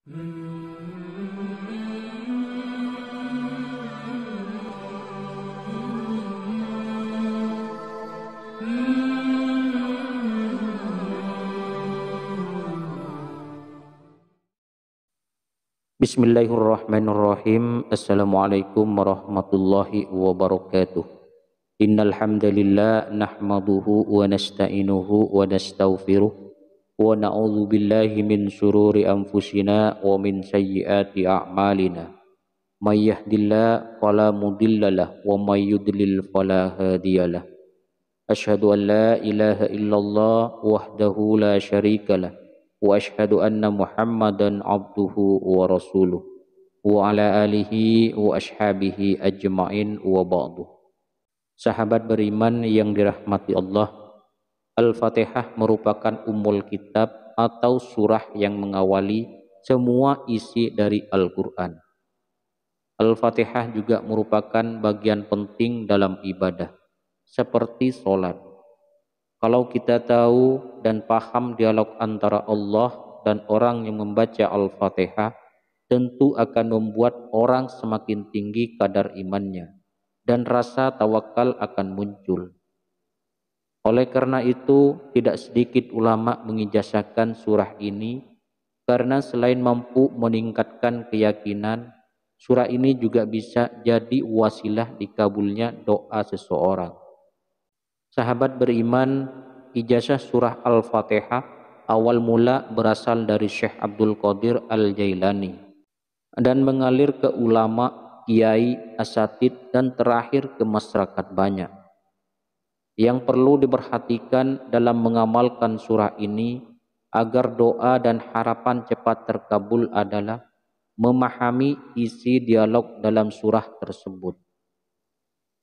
Bismillahirrahmanirrahim. Assalamualaikum warahmatullahi wabarakatuh. Innal hamdalillah nahmaduhu wa nasta'inuhu wa nastaghfiruh wa na'udzu billahi min shururi anfusina wa min sayyiati a'malina. May yahdihillahu fala mudhillalah wa may yudlil fala hadiyalah. Asyhadu an la ilaha illallah wahdahu la syarikalah wa asyhadu anna Muhammadan abduhu wa rasuluh wa ala alihi wa ashabihi ajma'in wa ba'du. Sahabat beriman yang dirahmati Allah, Al-Fatihah merupakan ummul kitab atau surah yang mengawali semua isi dari Al-Quran. Al-Fatihah juga merupakan bagian penting dalam ibadah, seperti sholat. Kalau kita tahu dan paham dialog antara Allah dan orang yang membaca Al-Fatihah, tentu akan membuat orang semakin tinggi kadar imannya dan rasa tawakal akan muncul. Oleh karena itu, tidak sedikit ulama mengijazahkan surah ini karena selain mampu meningkatkan keyakinan, surah ini juga bisa jadi wasilah dikabulnya doa seseorang. Sahabat beriman, ijazah surah Al-Fatihah awal mula berasal dari Syekh Abdul Qadir Al-Jailani dan mengalir ke ulama, kiai, asatid, dan terakhir ke masyarakat banyak. Yang perlu diperhatikan dalam mengamalkan surah ini agar doa dan harapan cepat terkabul adalah memahami isi dialog dalam surah tersebut.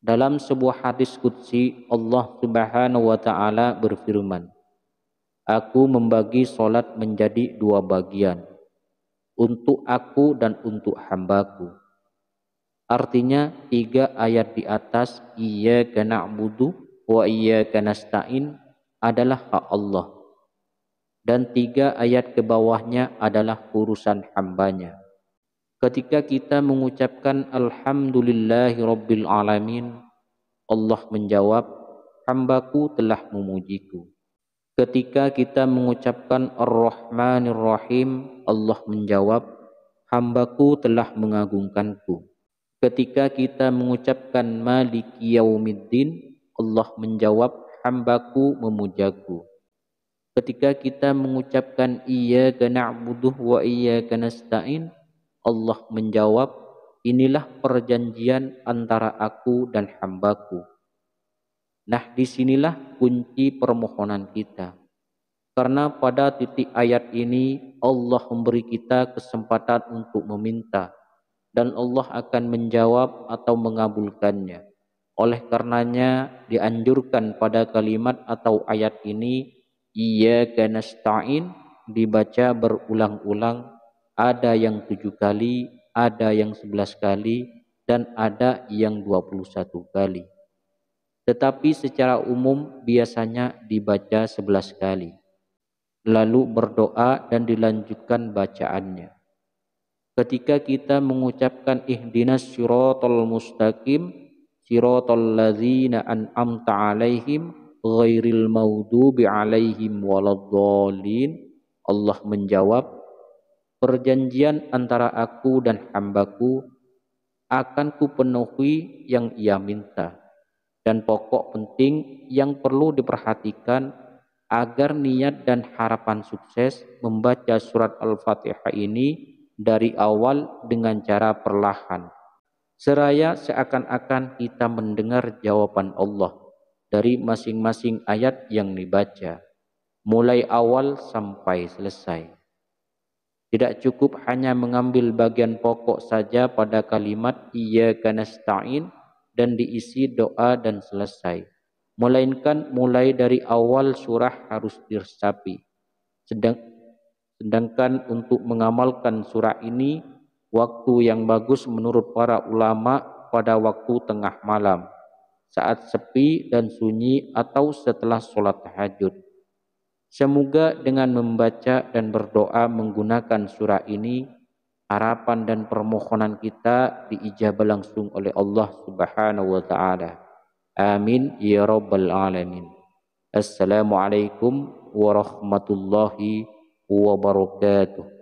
Dalam sebuah hadis qudsi, Allah Subhanahu wa taala berfirman, "Aku membagi salat menjadi dua bagian, untuk aku dan untuk hambaku." Artinya 3 ayat di atas, iyyaka na'budu wa iyyaka nasta'in adalah hak Allah, dan 3 ayat ke bawahnya adalah urusan hambanya. Ketika kita mengucapkan Alhamdulillahi Rabbil Alamin, Allah menjawab, hambaku telah memujiku. Ketika kita mengucapkan Ar-Rahmanir Rahim, Allah menjawab, hambaku telah mengagungkanku. Ketika kita mengucapkan Maliki Yaumiddin, Allah menjawab, hambaku memujaku. Ketika kita mengucapkan Iyyaka na'budu wa iyyaka nasta'in, Allah menjawab, inilah perjanjian antara aku dan hambaku. Nah, disinilah kunci permohonan kita. Karena pada titik ayat ini Allah memberi kita kesempatan untuk meminta, dan Allah akan menjawab atau mengabulkannya. Oleh karenanya dianjurkan pada kalimat atau ayat ini, Iyyaka nasta'in, dibaca berulang-ulang. Ada yang 7 kali, ada yang 11 kali, dan ada yang 21 kali. Tetapi secara umum biasanya dibaca 11 kali. Lalu berdoa dan dilanjutkan bacaannya. Ketika kita mengucapkan ihdinas siratal mustaqim, siratal ladzina an'amta alaihim, ghairil maghdubi alaihim waladdallin, Allah menjawab, perjanjian antara aku dan hambaku akan kupenuhi yang ia minta. Dan pokok penting yang perlu diperhatikan agar niat dan harapan sukses membaca surat Al-Fatihah ini dari awal dengan cara perlahan, seraya seakan-akan kita mendengar jawaban Allah dari masing-masing ayat yang dibaca, mulai awal sampai selesai. Tidak cukup hanya mengambil bagian pokok saja pada kalimat Iyyaka nasta'in dan diisi doa dan selesai, melainkan mulai dari awal surah harus diresapi. Sedangkan untuk mengamalkan surah ini, waktu yang bagus menurut para ulama pada waktu tengah malam, saat sepi dan sunyi atau setelah sholat tahajud. Semoga dengan membaca dan berdoa menggunakan surah ini, harapan dan permohonan kita diijabah langsung oleh Allah Subhanahu wa taala. Amin ya rabbal alamin. Assalamualaikum warahmatullahi wabarakatuh.